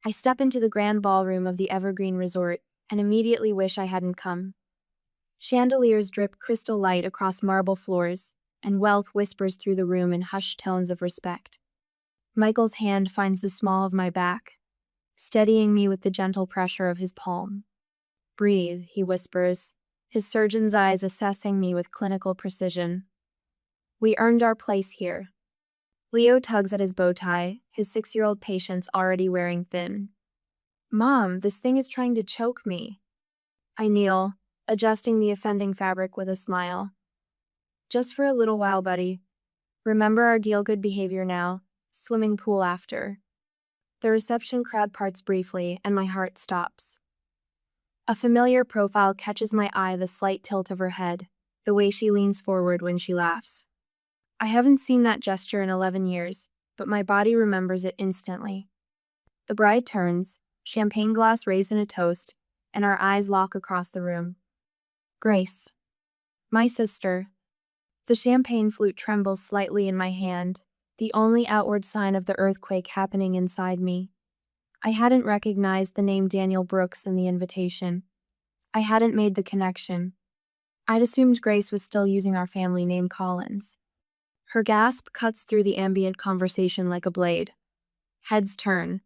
I step into the grand ballroom of the Evergreen Resort and immediately wish I hadn't come. Chandeliers drip crystal light across marble floors, and wealth whispers through the room in hushed tones of respect. Michael's hand finds the small of my back, steadying me with the gentle pressure of his palm. "Breathe," he whispers, his surgeon's eyes assessing me with clinical precision. "We earned our place here." Leo tugs at his bow tie, his 6-year-old patience already wearing thin. "Mom, this thing is trying to choke me." I kneel, adjusting the offending fabric with a smile. "Just for a little while, buddy. Remember our deal, good behavior now, swimming pool after." The reception crowd parts briefly, and my heart stops. A familiar profile catches my eye, the slight tilt of her head, the way she leans forward when she laughs. I haven't seen that gesture in 11 years, but my body remembers it instantly. The bride turns, champagne glass raised in a toast, and our eyes lock across the room. "Grace." "My sister." The champagne flute trembles slightly in my hand, the only outward sign of the earthquake happening inside me. I hadn't recognized the name Daniel Brooks in the invitation. I hadn't made the connection. I'd assumed Grace was still using our family name Collins. Her gasp cuts through the ambient conversation like a blade. Heads turn.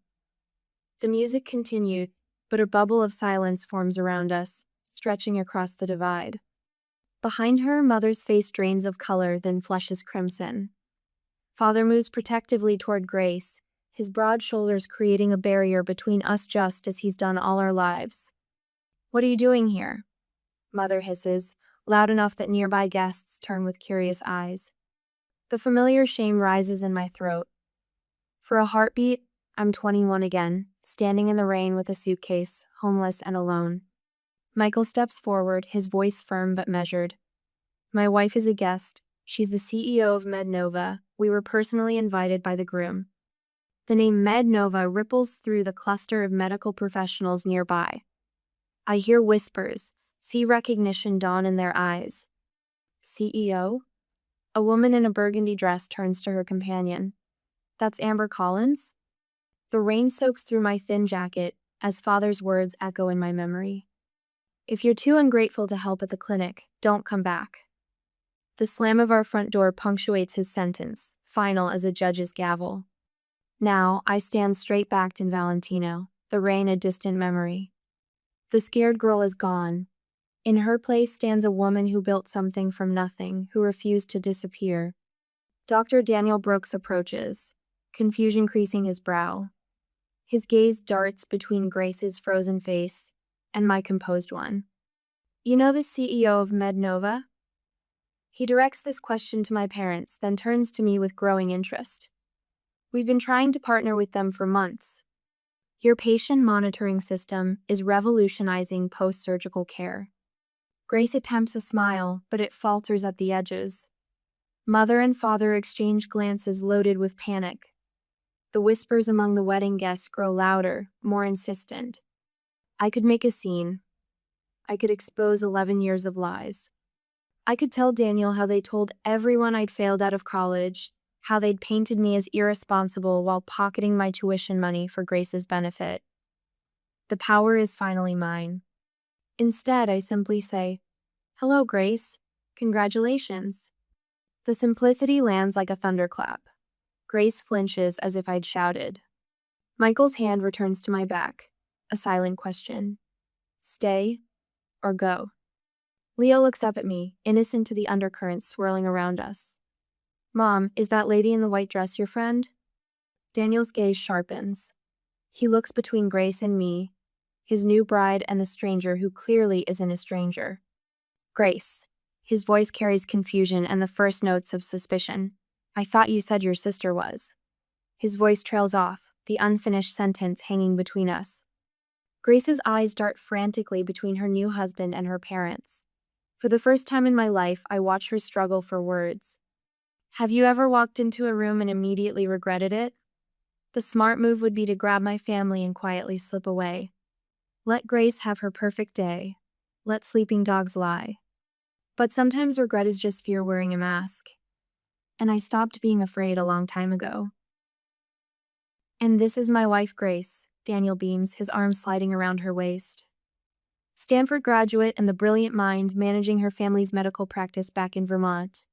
The music continues, but a bubble of silence forms around us, stretching across the divide. Behind her, Mother's face drains of color, then flushes crimson. Father moves protectively toward Grace, his broad shoulders creating a barrier between us just as he's done all our lives. "What are you doing here?" Mother hisses, loud enough that nearby guests turn with curious eyes. The familiar shame rises in my throat. For a heartbeat, I'm 21 again, standing in the rain with a suitcase, homeless and alone. Michael steps forward, his voice firm but measured. "My wife is a guest. She's the CEO of MedNova. We were personally invited by the groom." The name MedNova ripples through the cluster of medical professionals nearby. I hear whispers, see recognition dawn in their eyes. "CEO?" A woman in a burgundy dress turns to her companion. "That's Amber Collins?" The rain soaks through my thin jacket as Father's words echo in my memory. "If you're too ungrateful to help at the clinic, don't come back." The slam of our front door punctuates his sentence, final as a judge's gavel. Now, I stand straight-backed in Valentino, the rain a distant memory. The scared girl is gone. In her place stands a woman who built something from nothing, who refused to disappear. Dr. Daniel Brooks approaches, confusion creasing his brow. His gaze darts between Grace's frozen face and my composed one. "You know the CEO of MedNova?" He directs this question to my parents, then turns to me with growing interest. "We've been trying to partner with them for months. Your patient monitoring system is revolutionizing post-surgical care." Grace attempts a smile, but it falters at the edges. Mother and father exchange glances loaded with panic. The whispers among the wedding guests grow louder, more insistent. I could make a scene. I could expose 11 years of lies. I could tell Daniel how they told everyone I'd failed out of college, how they'd painted me as irresponsible while pocketing my tuition money for Grace's benefit. The power is finally mine. Instead, I simply say, "Hello, Grace. Congratulations." The simplicity lands like a thunderclap. Grace flinches as if I'd shouted. Michael's hand returns to my back, a silent question. "Stay or go?" Leo looks up at me, innocent to the undercurrents swirling around us. "Mom, is that lady in the white dress your friend?" Daniel's gaze sharpens. He looks between Grace and me, his new bride and the stranger who clearly isn't a stranger. "Grace." His voice carries confusion and the first notes of suspicion. "I thought you said your sister was." His voice trails off, the unfinished sentence hanging between us. Grace's eyes dart frantically between her new husband and her parents. For the first time in my life, I watch her struggle for words. Have you ever walked into a room and immediately regretted it? The smart move would be to grab my family and quietly slip away. Let Grace have her perfect day. Let sleeping dogs lie. But sometimes regret is just fear wearing a mask. And I stopped being afraid a long time ago. And this is my wife, Grace, Daniel beams, his arm sliding around her waist. Stanford graduate and the brilliant mind managing her family's medical practice back in Vermont.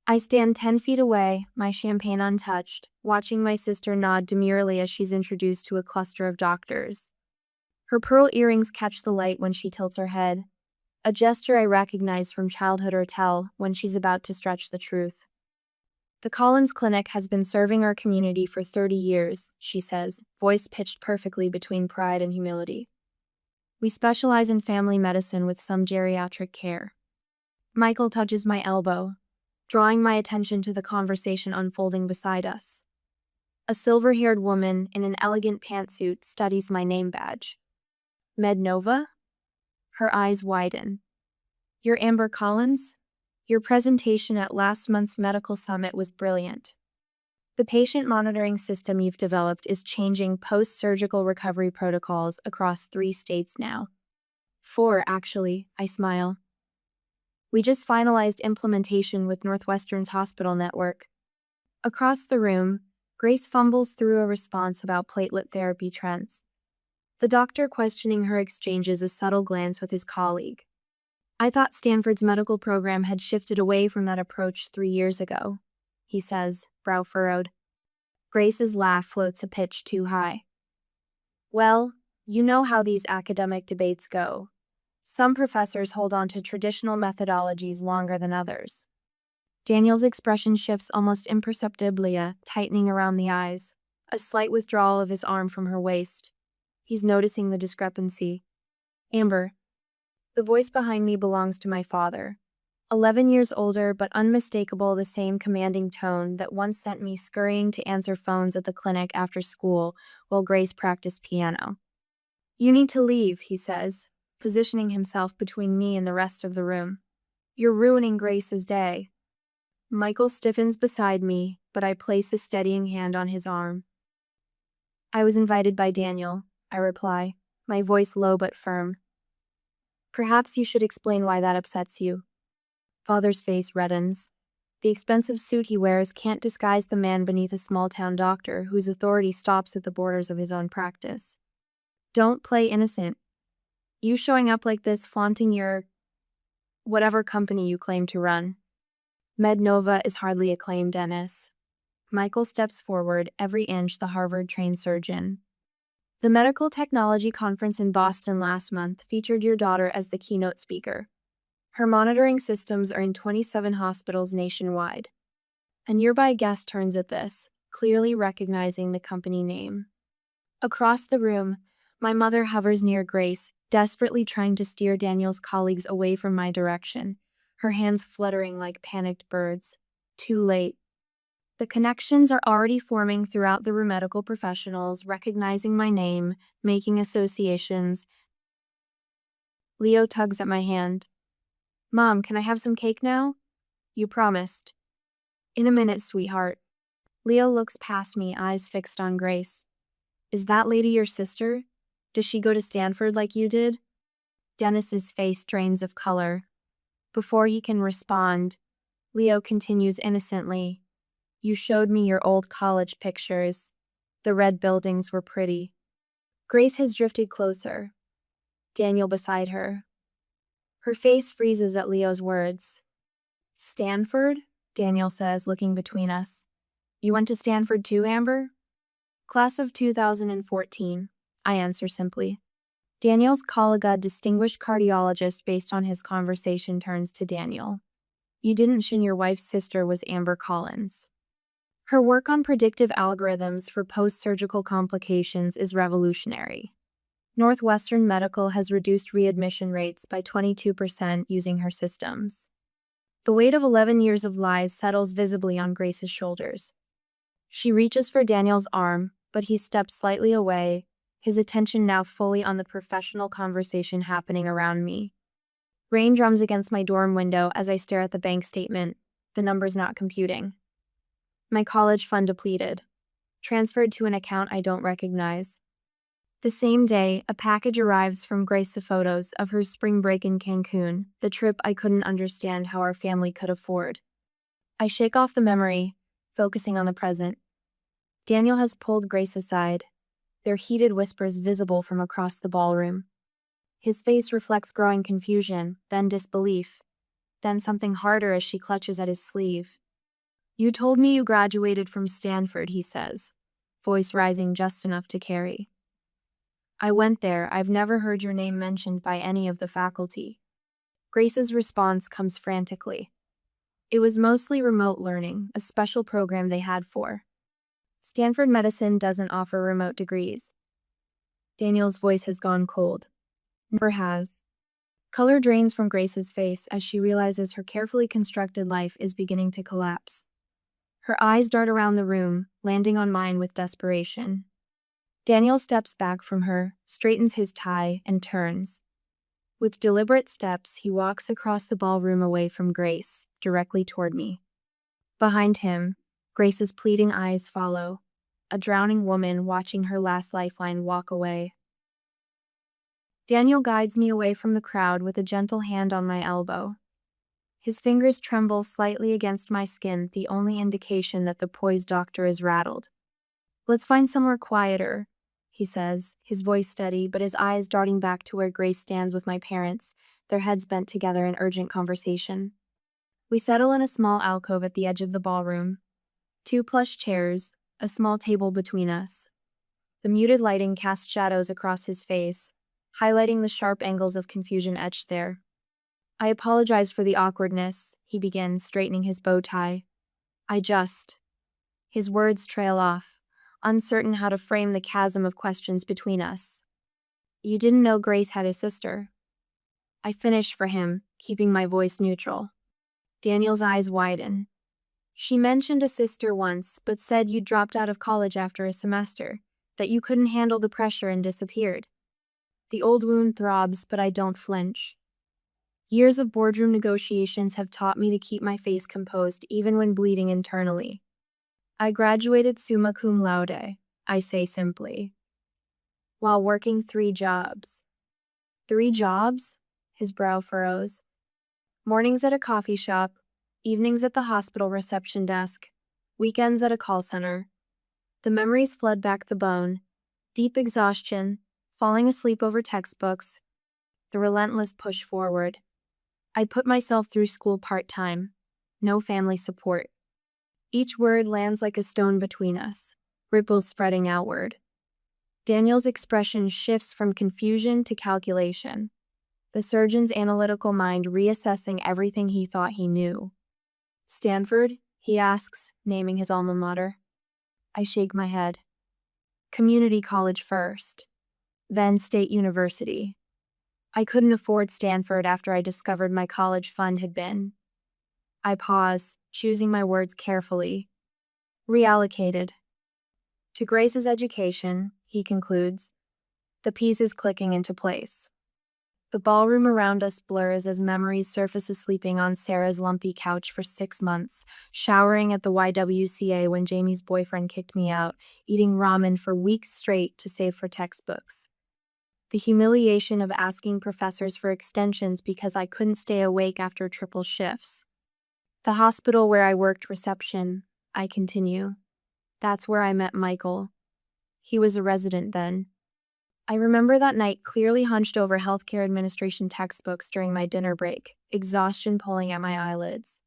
I stand 10 feet away, my champagne untouched, watching my sister nod demurely as she's introduced to a cluster of doctors. Her pearl earrings catch the light when she tilts her head, a gesture I recognize from childhood or tell when she's about to stretch the truth. The Collins Clinic has been serving our community for 30 years, she says, voice pitched perfectly between pride and humility. We specialize in family medicine with some geriatric care. Michael touches my elbow, drawing my attention to the conversation unfolding beside us. A silver-haired woman in an elegant pantsuit studies my name badge. Mednova? Her eyes widen. You're Amber Collins? Your presentation at last month's medical summit was brilliant. The patient monitoring system you've developed is changing post-surgical recovery protocols across 3 states now. 4, actually, I smile. We just finalized implementation with Northwestern's hospital network. Across the room, Grace fumbles through a response about platelet therapy trends. The doctor questioning her exchanges a subtle glance with his colleague. I thought Stanford's medical program had shifted away from that approach 3 years ago, he says, brow furrowed. Grace's laugh floats a pitch too high. Well, you know how these academic debates go. Some professors hold on to traditional methodologies longer than others. Daniel's expression shifts almost imperceptibly, tightening around the eyes, a slight withdrawal of his arm from her waist. He's noticing the discrepancy. Amber. The voice behind me belongs to my father. 11 years older, but unmistakable, the same commanding tone that once sent me scurrying to answer phones at the clinic after school while Grace practiced piano. You need to leave, he says, positioning himself between me and the rest of the room. You're ruining Grace's day. Michael stiffens beside me, but I place a steadying hand on his arm. I was invited by Daniel, I reply, my voice low but firm. Perhaps you should explain why that upsets you. Father's face reddens. The expensive suit he wears can't disguise the man beneath a small-town doctor whose authority stops at the borders of his own practice. Don't play innocent. You showing up like this, flaunting your whatever company you claim to run. Mednova is hardly a claim, Dennis. Michael steps forward, every inch the Harvard-trained surgeon. The medical technology conference in Boston last month featured your daughter as the keynote speaker. Her monitoring systems are in 27 hospitals nationwide. A nearby guest turns at this, clearly recognizing the company name. Across the room, my mother hovers near Grace, desperately trying to steer Daniel's colleagues away from my direction, her hands fluttering like panicked birds. Too late. The connections are already forming throughout the room, medical professionals recognizing my name, making associations. Leo tugs at my hand. Mom, can I have some cake now? You promised. In a minute, sweetheart. Leo looks past me, eyes fixed on Grace. Is that lady your sister? Does she go to Stanford like you did? Dennis's face drains of color. Before he can respond, Leo continues innocently. You showed me your old college pictures. The red buildings were pretty. Grace has drifted closer. Daniel beside her. Her face freezes at Leo's words. Stanford? Daniel says, looking between us. You went to Stanford too, Amber? Class of 2014, I answer simply. Daniel's colleague, distinguished cardiologist based on his conversation, turns to Daniel. You didn't mention your wife's sister was Amber Collins. Her work on predictive algorithms for post-surgical complications is revolutionary. Northwestern Medical has reduced readmission rates by 22% using her systems. The weight of 11 years of lies settles visibly on Grace's shoulders. She reaches for Daniel's arm, but he steps slightly away, his attention now fully on the professional conversation happening around me. Rain drums against my dorm window as I stare at the bank statement, the numbers not computing. My college fund depleted. Transferred to an account I don't recognize. The same day, a package arrives from Grace of photos of her spring break in Cancun, the trip I couldn't understand how our family could afford. I shake off the memory, focusing on the present. Daniel has pulled Grace aside. their heated whispers visible from across the ballroom. His face reflects growing confusion, then disbelief, then something harder as she clutches at his sleeve. "You told me you graduated from Stanford," he says, voice rising just enough to carry. "I went there. I've never heard your name mentioned by any of the faculty." Grace's response comes frantically. "It was mostly remote learning, a special program they had for. Stanford Medicine doesn't offer remote degrees." Daniel's voice has gone cold. Never has. Color drains from Grace's face as she realizes her carefully constructed life is beginning to collapse. Her eyes dart around the room, landing on mine with desperation. Daniel steps back from her, straightens his tie, and turns. With deliberate steps, he walks across the ballroom away from Grace, directly toward me. Behind him, Grace's pleading eyes follow, a drowning woman watching her last lifeline walk away. Daniel guides me away from the crowd with a gentle hand on my elbow. His fingers tremble slightly against my skin, the only indication that the poised doctor is rattled. "Let's find somewhere quieter," he says, his voice steady, but his eyes darting back to where Grace stands with my parents, their heads bent together in urgent conversation. We settle in a small alcove at the edge of the ballroom. 2 plush chairs, a small table between us. The muted lighting casts shadows across his face, highlighting the sharp angles of confusion etched there. "I apologize for the awkwardness," he begins, straightening his bow tie. His words trail off, uncertain how to frame the chasm of questions between us. "You didn't know Grace had a sister." I finish for him, keeping my voice neutral. Daniel's eyes widen. "She mentioned a sister once, but said you dropped out of college after a semester, that you couldn't handle the pressure and disappeared." The old wound throbs, but I don't flinch. Years of boardroom negotiations have taught me to keep my face composed even when bleeding internally. "I graduated summa cum laude," I say simply, "while working 3 jobs. 3 jobs? His brow furrows. Mornings at a coffee shop, evenings at the hospital reception desk, weekends at a call center. The memories flood back the bone. Deep exhaustion, falling asleep over textbooks, the relentless push forward. I put myself through school part-time. No family support." Each word lands like a stone between us, ripples spreading outward. Daniel's expression shifts from confusion to calculation, the surgeon's analytical mind reassessing everything he thought he knew. "Stanford?" he asks, naming his alma mater. I shake my head. "Community college first, then State University. I couldn't afford Stanford after I discovered my college fund had been." I pause, choosing my words carefully. "Reallocated. To Grace's education," he concludes, the pieces clicking into place. The ballroom around us blurs as memories surface sleeping on Sarah's lumpy couch for 6 months, showering at the YWCA when Jamie's boyfriend kicked me out, eating ramen for weeks straight to save for textbooks. The humiliation of asking professors for extensions because I couldn't stay awake after triple shifts. "The hospital where I worked reception," I continue. "That's where I met Michael. He was a resident then. I remember that night clearly hunched over healthcare administration textbooks during my dinner break, exhaustion pulling at my eyelids.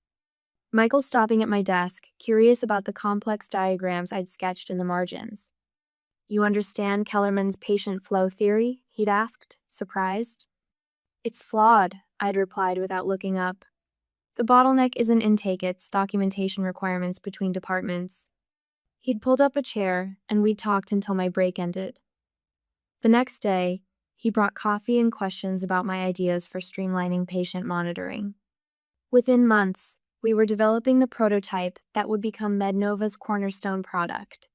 Michael stopping at my desk, curious about the complex diagrams I'd sketched in the margins. "You understand Kellerman's patient flow theory?" he'd asked, surprised. "It's flawed," I'd replied without looking up. "The bottleneck isn't intake, it's documentation requirements between departments." He'd pulled up a chair, and we'd talked until my break ended. The next day, he brought coffee and questions about my ideas for streamlining patient monitoring. Within months, we were developing the prototype that would become MedNova's cornerstone product.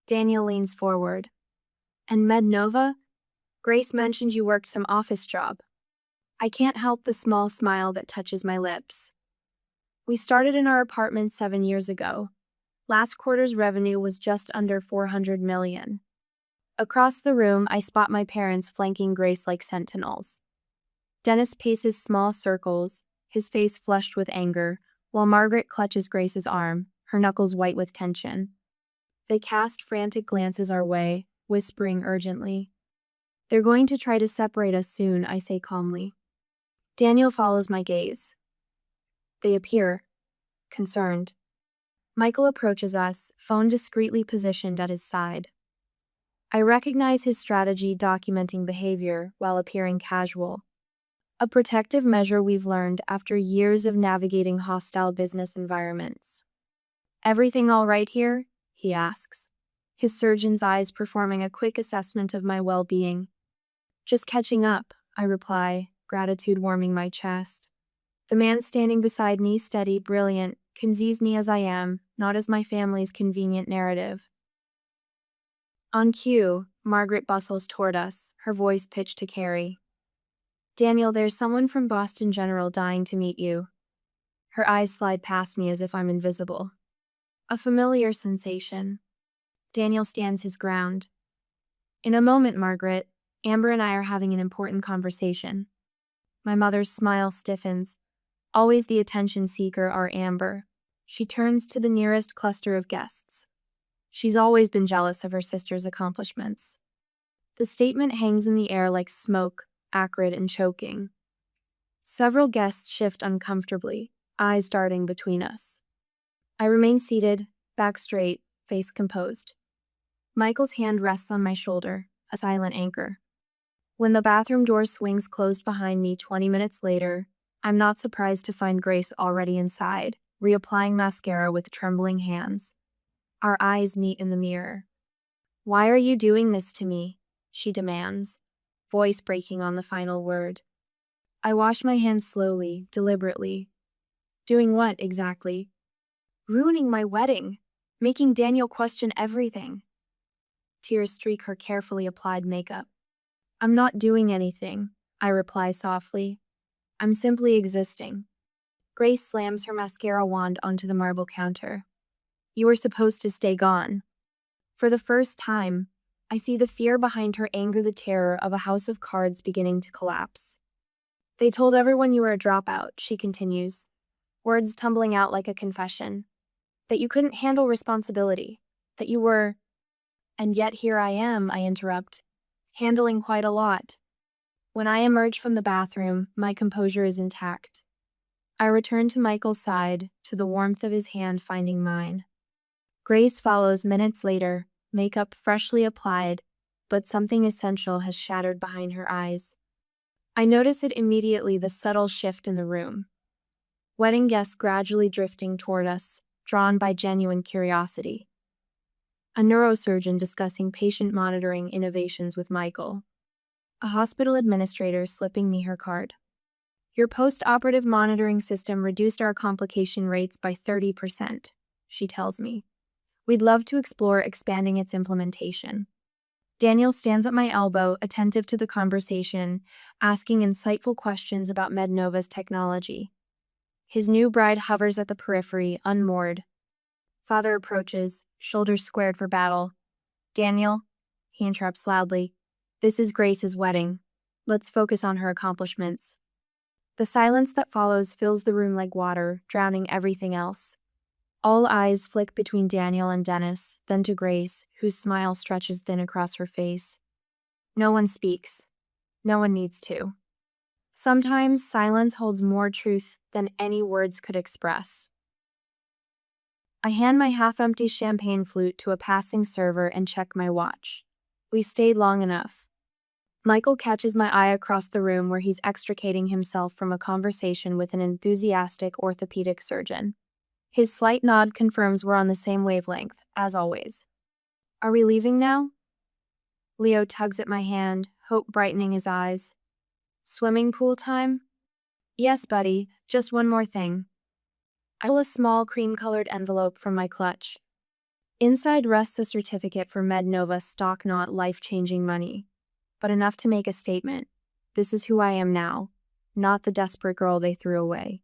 Daniel leans forward. "And MedNova? Grace mentioned you worked some office job." I can't help the small smile that touches my lips. "We started in our apartment 7 years ago. Last quarter's revenue was just under $400 million. Across the room, I spot my parents flanking Grace like sentinels. Dennis paces small circles, his face flushed with anger, while Margaret clutches Grace's arm, her knuckles white with tension. They cast frantic glances our way, whispering urgently. They're going to try to separate us soon, I say calmly. Daniel follows my gaze. They appear concerned. Michael approaches us, phone discreetly positioned at his side. I recognize his strategy documenting behavior while appearing casual. A protective measure we've learned after years of navigating hostile business environments. Everything all right here? He asks, his surgeon's eyes performing a quick assessment of my well-being. Just catching up, I reply, gratitude warming my chest. The man standing beside me, steady, brilliant, sees me as I am, not as my family's convenient narrative. On cue, Margaret bustles toward us, her voice pitched to Carrie. Daniel, there's someone from Boston General dying to meet you. Her eyes slide past me as if I'm invisible. A familiar sensation. Daniel stands his ground. In a moment, Margaret, Amber and I are having an important conversation. My mother's smile stiffens. Always the attention seeker, our Amber. She turns to the nearest cluster of guests. She's always been jealous of her sister's accomplishments. The statement hangs in the air like smoke, acrid and choking. Several guests shift uncomfortably, eyes darting between us. I remain seated, back straight, face composed. Michael's hand rests on my shoulder, a silent anchor. When the bathroom door swings closed behind me 20 minutes later, I'm not surprised to find Grace already inside, reapplying mascara with trembling hands. Our eyes meet in the mirror. "Why are you doing this to me?" she demands, voice breaking on the final word. I wash my hands slowly, deliberately. Doing what, exactly? Ruining my wedding, making Daniel question everything. Tears streak her carefully applied makeup. I'm not doing anything, I reply softly. I'm simply existing. Grace slams her mascara wand onto the marble counter. You were supposed to stay gone. For the first time, I see the fear behind her anger, the terror of a house of cards beginning to collapse. They told everyone you were a dropout, she continues, words tumbling out like a confession. That you couldn't handle responsibility. That you were... And yet here I am, I interrupt, handling quite a lot. When I emerge from the bathroom, my composure is intact. I return to Michael's side, to the warmth of his hand finding mine. Grace follows minutes later, makeup freshly applied, but something essential has shattered behind her eyes. I notice it immediately, the subtle shift in the room. Wedding guests gradually drifting toward us, drawn by genuine curiosity. A neurosurgeon discussing patient monitoring innovations with Michael. A hospital administrator slipping me her card. Your post-operative monitoring system reduced our complication rates by 30%, she tells me. We'd love to explore expanding its implementation. Daniel stands at my elbow, attentive to the conversation, asking insightful questions about MedNova's technology. His new bride hovers at the periphery, unmoored. Father approaches, shoulders squared for battle. Daniel, he interrupts loudly, this is Grace's wedding. Let's focus on her accomplishments. The silence that follows fills the room like water, drowning everything else. All eyes flick between Daniel and Dennis, then to Grace, whose smile stretches thin across her face. No one speaks. No one needs to. Sometimes silence holds more truth than any words could express. I hand my half-empty champagne flute to a passing server and check my watch. We've stayed long enough. Michael catches my eye across the room where he's extricating himself from a conversation with an enthusiastic orthopedic surgeon. His slight nod confirms we're on the same wavelength, as always. Are we leaving now? Leo tugs at my hand, hope brightening his eyes. Swimming pool time? Yes, buddy, just one more thing. I pull a small cream-colored envelope from my clutch. Inside rests a certificate for MedNova stock, not life-changing money, but enough to make a statement. This is who I am now, not the desperate girl they threw away.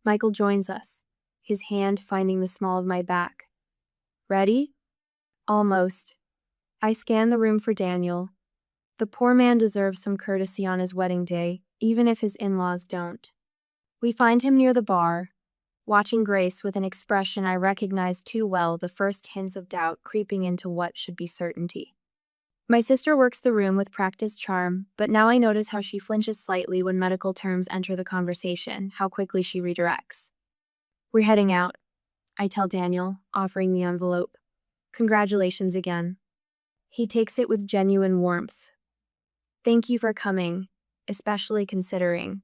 Michael joins us, his hand finding the small of my back. Ready? Almost. I scan the room for Daniel. The poor man deserves some courtesy on his wedding day, even if his in-laws don't. We find him near the bar, watching Grace with an expression I recognize too well, the first hints of doubt creeping into what should be certainty. My sister works the room with practiced charm, but now I notice how she flinches slightly when medical terms enter the conversation, how quickly she redirects. We're heading out, I tell Daniel, offering the envelope. Congratulations again. He takes it with genuine warmth. Thank you for coming, especially considering.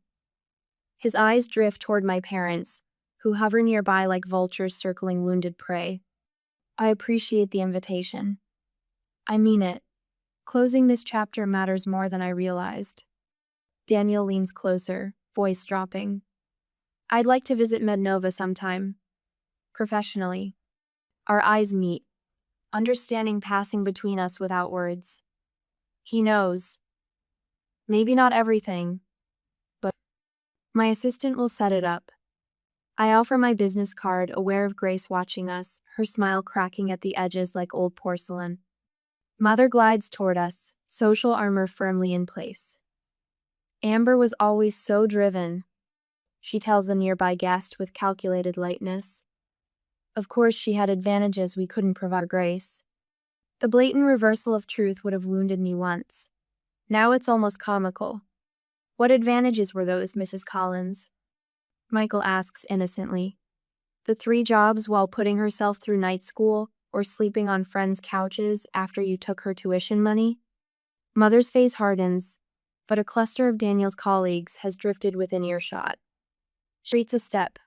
His eyes drift toward my parents, who hover nearby like vultures circling wounded prey. I appreciate the invitation. I mean it. Closing this chapter matters more than I realized. Daniel leans closer, voice dropping. I'd like to visit Mednova sometime. Professionally. Our eyes meet, understanding passing between us without words. He knows. Maybe not everything, but my assistant will set it up. I offer my business card, aware of Grace watching us, her smile cracking at the edges like old porcelain. Mother glides toward us, social armor firmly in place. Amber was always so driven, she tells a nearby guest with calculated lightness. Of course, she had advantages we couldn't provide Grace. The blatant reversal of truth would have wounded me once. Now it's almost comical. What advantages were those, Mrs. Collins? Michael asks innocently. The 3 jobs while putting herself through night school, or sleeping on friends' couches after you took her tuition money? Mother's face hardens, but a cluster of Daniel's colleagues has drifted within earshot. She retreats a step,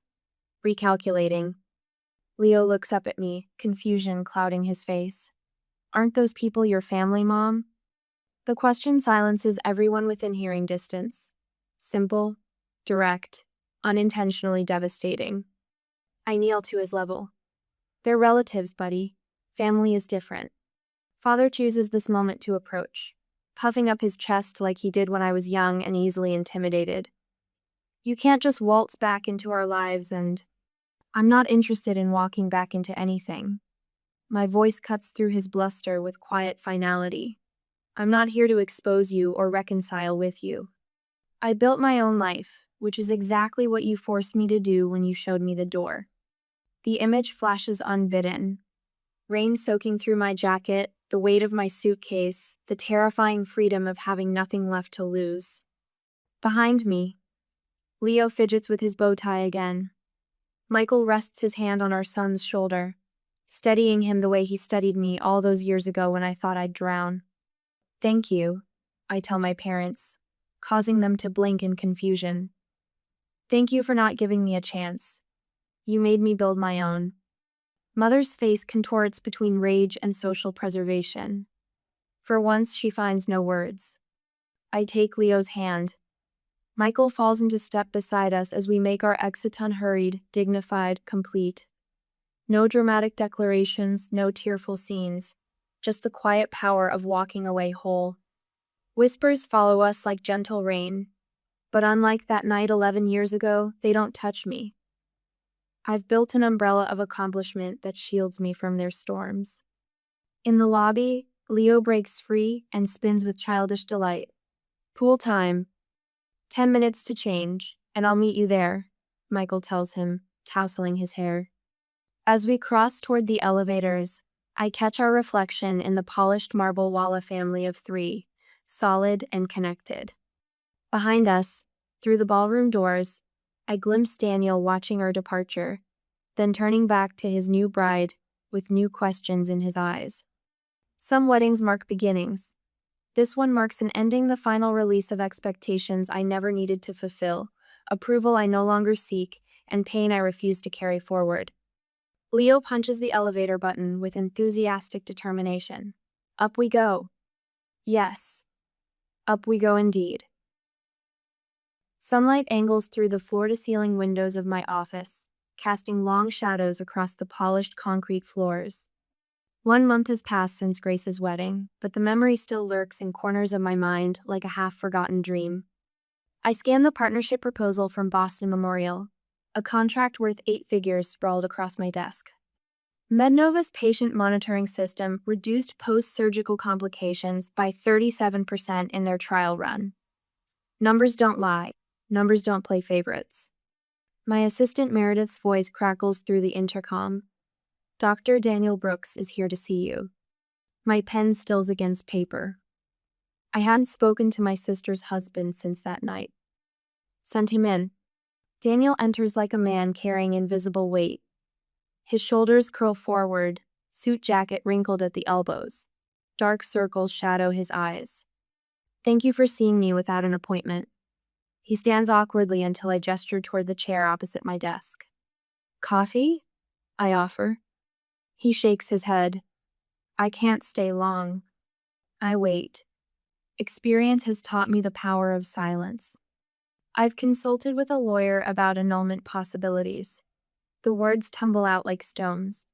recalculating. Leo looks up at me, confusion clouding his face. Aren't those people your family, Mom? The question silences everyone within hearing distance. Simple, direct, unintentionally devastating. I kneel to his level. They're relatives, buddy. Family is different. Father chooses this moment to approach, puffing up his chest like he did when I was young and easily intimidated. You can't just waltz back into our lives and... I'm not interested in walking back into anything. My voice cuts through his bluster with quiet finality. I'm not here to expose you or reconcile with you. I built my own life, which is exactly what you forced me to do when you showed me the door. The image flashes unbidden. Rain soaking through my jacket, the weight of my suitcase, the terrifying freedom of having nothing left to lose. Behind me, Leo fidgets with his bow tie again. Michael rests his hand on our son's shoulder, steadying him the way he steadied me all those years ago when I thought I'd drown. Thank you, I tell my parents, causing them to blink in confusion. Thank you for not giving me a chance. You made me build my own. Mother's face contorts between rage and social preservation. For once, she finds no words. I take Leo's hand. Michael falls into step beside us as we make our exit unhurried, dignified, complete. No dramatic declarations, no tearful scenes, just the quiet power of walking away whole. Whispers follow us like gentle rain, but unlike that night 11 years ago, they don't touch me. I've built an umbrella of accomplishment that shields me from their storms. In the lobby, Leo breaks free and spins with childish delight. Pool time. 10 minutes to change, and I'll meet you there, Michael tells him, tousling his hair. As we cross toward the elevators, I catch our reflection in the polished marble Walla family of 3, solid and connected. Behind us, through the ballroom doors, I glimpse Daniel watching our departure, then turning back to his new bride with new questions in his eyes. Some weddings mark beginnings. This one marks an ending, the final release of expectations I never needed to fulfill, approval I no longer seek, and pain I refuse to carry forward. Leo punches the elevator button with enthusiastic determination. Up we go. Yes, up we go indeed. Sunlight angles through the floor-to-ceiling windows of my office, casting long shadows across the polished concrete floors. 1 month has passed since Grace's wedding, but the memory still lurks in corners of my mind like a half-forgotten dream. I scan the partnership proposal from Boston Memorial, a contract worth 8 figures sprawled across my desk. Mednova's patient monitoring system reduced post-surgical complications by 37% in their trial run. Numbers don't lie. Numbers don't play favorites. My assistant Meredith's voice crackles through the intercom. Dr. Daniel Brooks is here to see you. My pen stills against paper. I hadn't spoken to my sister's husband since that night. Sent him in. Daniel enters like a man carrying invisible weight. His shoulders curl forward, suit jacket wrinkled at the elbows. Dark circles shadow his eyes. Thank you for seeing me without an appointment. He stands awkwardly until I gesture toward the chair opposite my desk. Coffee? I offer. He shakes his head. I can't stay long. I wait. Experience has taught me the power of silence. I've consulted with a lawyer about annulment possibilities. The words tumble out like stones.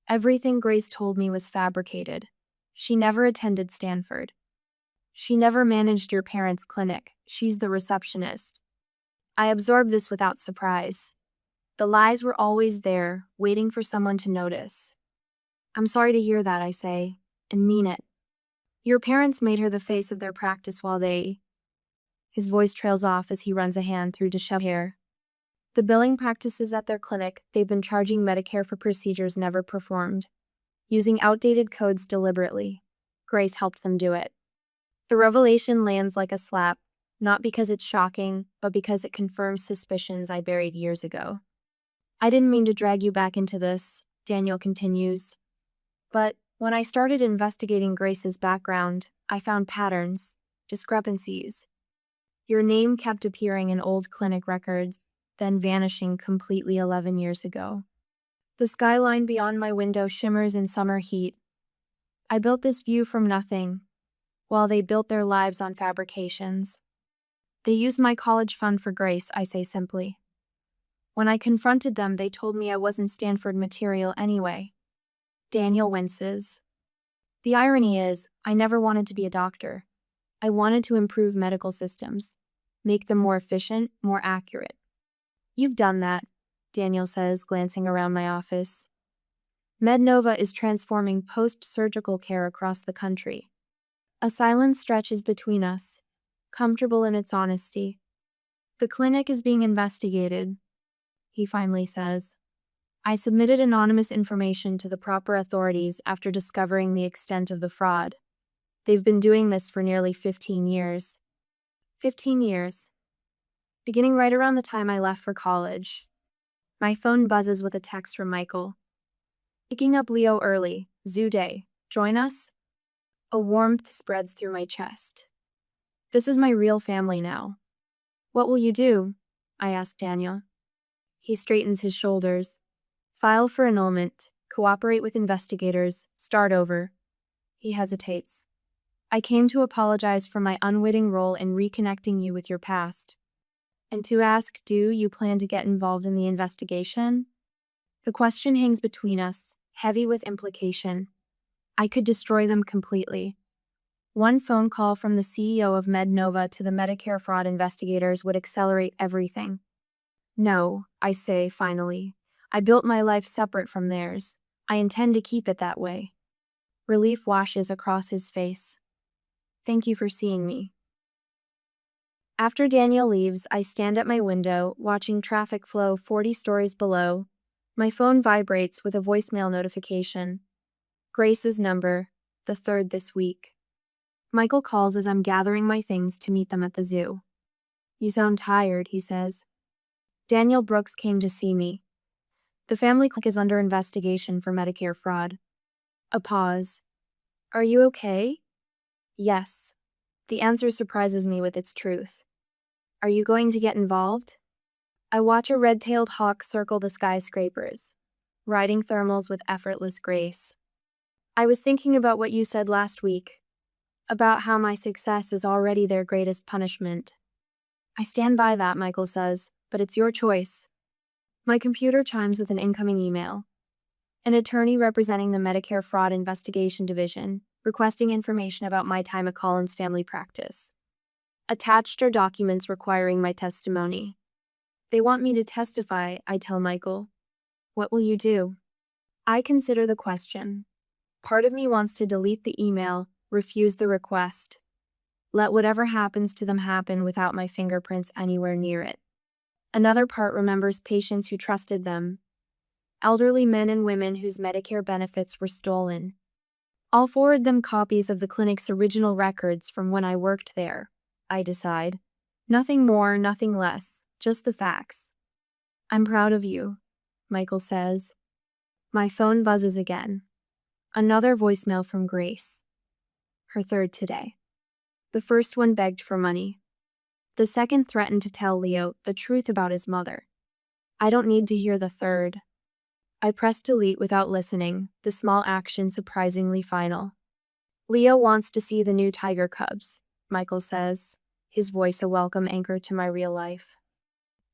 Everything Grace told me was fabricated. She never attended Stanford. She never managed your parents' clinic. She's the receptionist. I absorbed this without surprise. The lies were always there, waiting for someone to notice. I'm sorry to hear that, I say, and mean it. Your parents made her the face of their practice while they... His voice trails off as he runs a hand through disheveled hair. The billing practices at their clinic, they've been charging Medicare for procedures never performed, using outdated codes deliberately. Grace helped them do it. The revelation lands like a slap, not because it's shocking, but because it confirms suspicions I buried years ago. I didn't mean to drag you back into this, Daniel continues. But when I started investigating Grace's background, I found patterns, discrepancies. Your name kept appearing in old clinic records, then vanishing completely 11 years ago. The skyline beyond my window shimmers in summer heat. I built this view from nothing, while they built their lives on fabrications. They used my college fund for Grace, I say simply. When I confronted them, they told me I wasn't Stanford material anyway. Daniel winces. The irony is, I never wanted to be a doctor. I wanted to improve medical systems, make them more efficient, more accurate. You've done that, Daniel says, glancing around my office. MedNova is transforming post-surgical care across the country. A silence stretches between us, comfortable in its honesty. The clinic is being investigated, he finally says. I submitted anonymous information to the proper authorities after discovering the extent of the fraud. They've been doing this for nearly 15 years. 15 years. Beginning right around the time I left for college. My phone buzzes with a text from Michael. Picking up Leo early, zoo day. Join us? A warmth spreads through my chest. This is my real family now. What will you do? I ask Daniel. He straightens his shoulders. File for annulment, cooperate with investigators, start over. He hesitates. I came to apologize for my unwitting role in reconnecting you with your past. And to ask, do you plan to get involved in the investigation? The question hangs between us, heavy with implication. I could destroy them completely. One phone call from the CEO of MedNova to the Medicare fraud investigators would accelerate everything. No, I say, finally. I built my life separate from theirs. I intend to keep it that way. Relief washes across his face. Thank you for seeing me. After Daniel leaves, I stand at my window, watching traffic flow 40 stories below. My phone vibrates with a voicemail notification. Grace's number, the 3rd this week. Michael calls as I'm gathering my things to meet them at the zoo. You sound tired, he says. Daniel Brooks came to see me. The family clinic is under investigation for Medicare fraud. A pause. Are you okay? Yes. The answer surprises me with its truth. Are you going to get involved? I watch a red-tailed hawk circle the skyscrapers, riding thermals with effortless grace. I was thinking about what you said last week, about how my success is already their greatest punishment. I stand by that, Michael says, but it's your choice. My computer chimes with an incoming email. An attorney representing the Medicare Fraud Investigation Division, requesting information about my time at Collins Family Practice. Attached are documents requiring my testimony. They want me to testify, I tell Michael. What will you do? I consider the question. Part of me wants to delete the email, refuse the request. Let whatever happens to them happen without my fingerprints anywhere near it. Another part remembers patients who trusted them. Elderly men and women whose Medicare benefits were stolen. I'll forward them copies of the clinic's original records from when I worked there, I decide. Nothing more, nothing less, just the facts. I'm proud of you, Michael says. My phone buzzes again. Another voicemail from Grace. Her third today. The first one begged for money. The second threatened to tell Leo the truth about his mother. I don't need to hear the third. I press delete without listening, the small action surprisingly final. Leo wants to see the new tiger cubs, Michael says, his voice a welcome anchor to my real life.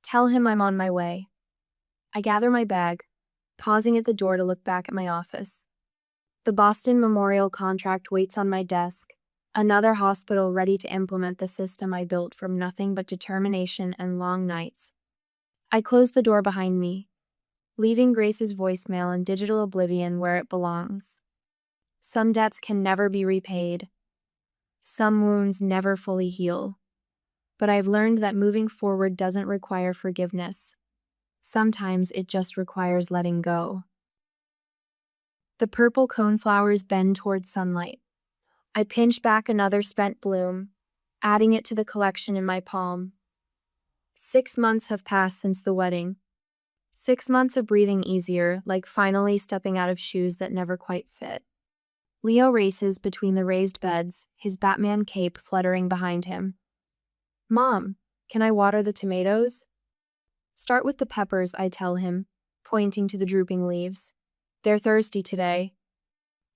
Tell him I'm on my way. I gather my bag, pausing at the door to look back at my office. The Boston Memorial contract waits on my desk, another hospital ready to implement the system I built from nothing but determination and long nights. I close the door behind me, leaving Grace's voicemail in digital oblivion where it belongs. Some debts can never be repaid. Some wounds never fully heal. But I've learned that moving forward doesn't require forgiveness. Sometimes it just requires letting go. The purple coneflowers bend towards sunlight. I pinch back another spent bloom, adding it to the collection in my palm. 6 months have passed since the wedding. 6 months of breathing easier, like finally stepping out of shoes that never quite fit. Leo races between the raised beds, his Batman cape fluttering behind him. Mom, can I water the tomatoes? Start with the peppers, I tell him, pointing to the drooping leaves. They're thirsty today.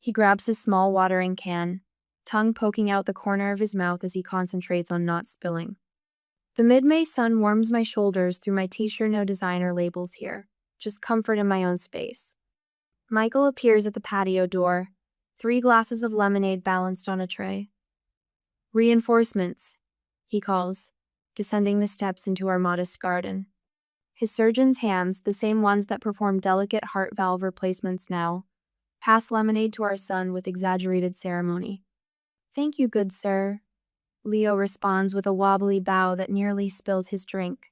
He grabs his small watering can, tongue poking out the corner of his mouth as he concentrates on not spilling. The mid-May sun warms my shoulders through my t-shirt, no designer labels here, just comfort in my own space. Michael appears at the patio door, 3 glasses of lemonade balanced on a tray. Reinforcements, he calls, descending the steps into our modest garden. His surgeon's hands, the same ones that perform delicate heart valve replacements now, pass lemonade to our son with exaggerated ceremony. Thank you, good sir. Leo responds with a wobbly bow that nearly spills his drink.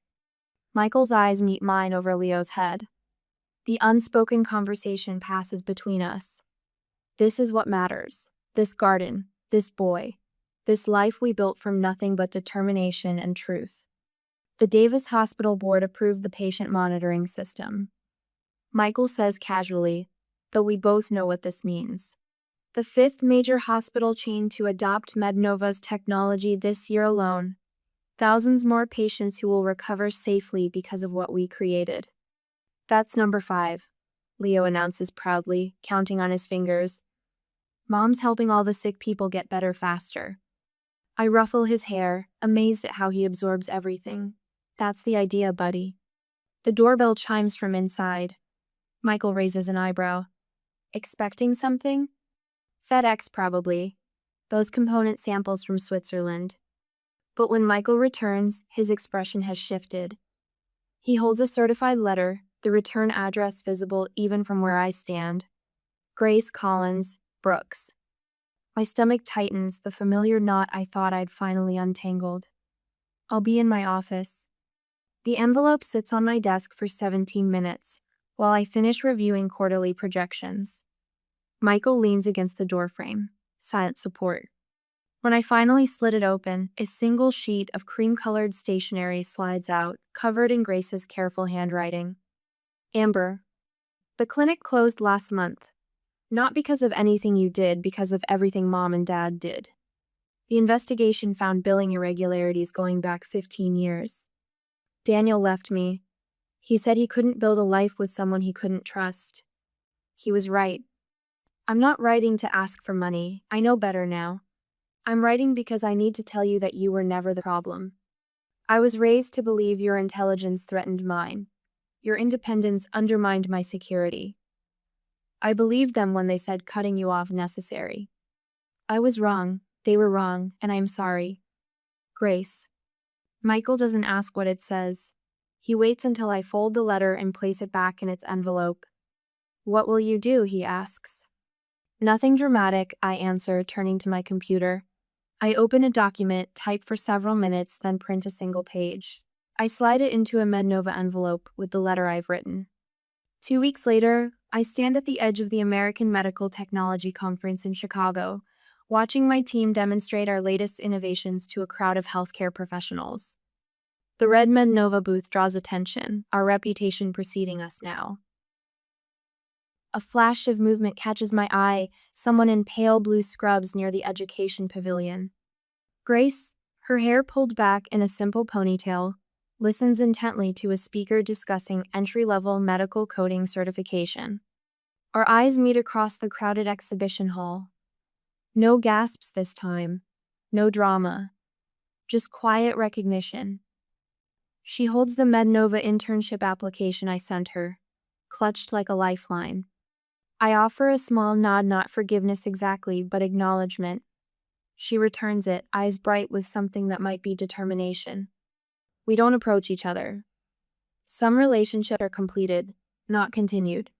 Michael's eyes meet mine over Leo's head. The unspoken conversation passes between us. This is what matters. This garden, this boy, this life we built from nothing but determination and truth. The Davis Hospital Board approved the patient monitoring system. Michael says casually, though we both know what this means. The 5th major hospital chain to adopt MedNova's technology this year alone. Thousands more patients who will recover safely because of what we created. That's number 5, Leo announces proudly, counting on his fingers. Mom's helping all the sick people get better faster. I ruffle his hair, amazed at how he absorbs everything. That's the idea, buddy. The doorbell chimes from inside. Michael raises an eyebrow. Expecting something? FedEx, probably. Those component samples from Switzerland. But when Michael returns, his expression has shifted. He holds a certified letter, the return address visible even from where I stand. Grace Collins, Brooks. My stomach tightens, the familiar knot I thought I'd finally untangled. I'll be in my office. The envelope sits on my desk for 17 minutes, while I finish reviewing quarterly projections. Michael leans against the doorframe, silent support. When I finally slit it open, a single sheet of cream-colored stationery slides out, covered in Grace's careful handwriting. Amber, the clinic closed last month. Not because of anything you did, because of everything Mom and Dad did. The investigation found billing irregularities going back 15 years. Daniel left me. He said he couldn't build a life with someone he couldn't trust. He was right. I'm not writing to ask for money. I know better now. I'm writing because I need to tell you that you were never the problem. I was raised to believe your intelligence threatened mine. Your independence undermined my security. I believed them when they said cutting you off necessary. I was wrong, they were wrong, and I'm sorry. Grace. Michael doesn't ask what it says. He waits until I fold the letter and place it back in its envelope. What will you do? He asks. Nothing dramatic, I answer, turning to my computer. I open a document, type for several minutes, then print a single page. I slide it into a MedNova envelope with the letter I've written. 2 weeks later, I stand at the edge of the American Medical Technology Conference in Chicago, watching my team demonstrate our latest innovations to a crowd of healthcare professionals. The red MedNova booth draws attention, our reputation preceding us now. A flash of movement catches my eye, someone in pale blue scrubs near the education pavilion. Grace, her hair pulled back in a simple ponytail, listens intently to a speaker discussing entry-level medical coding certification. Our eyes meet across the crowded exhibition hall. No gasps this time, no drama, just quiet recognition. She holds the MedNova internship application I sent her, clutched like a lifeline. I offer a small nod, not forgiveness exactly, but acknowledgement. She returns it, eyes bright with something that might be determination. We don't approach each other. Some relationships are completed, not continued.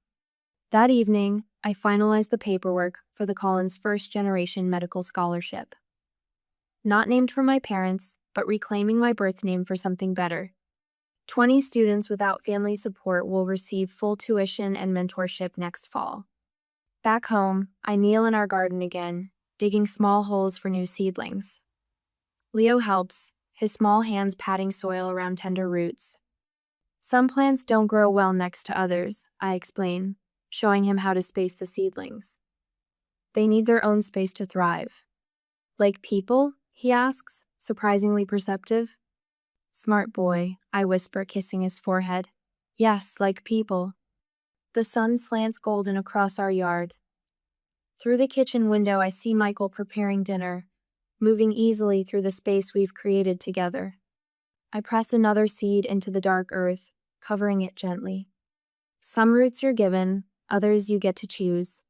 That evening, I finalized the paperwork for the Collins first-generation medical scholarship. Not named for my parents, but reclaiming my birth name for something better. 20 students without family support will receive full tuition and mentorship next fall. Back home, I kneel in our garden again, digging small holes for new seedlings. Leo helps, his small hands patting soil around tender roots. Some plants don't grow well next to others, I explain, showing him how to space the seedlings. They need their own space to thrive. Like people? He asks, surprisingly perceptive. Smart boy, I whisper, kissing his forehead. Yes, like people. The sun slants golden across our yard. Through the kitchen window, I see Michael preparing dinner, moving easily through the space we've created together. I press another seed into the dark earth, covering it gently. Some roots you're given, others you get to choose.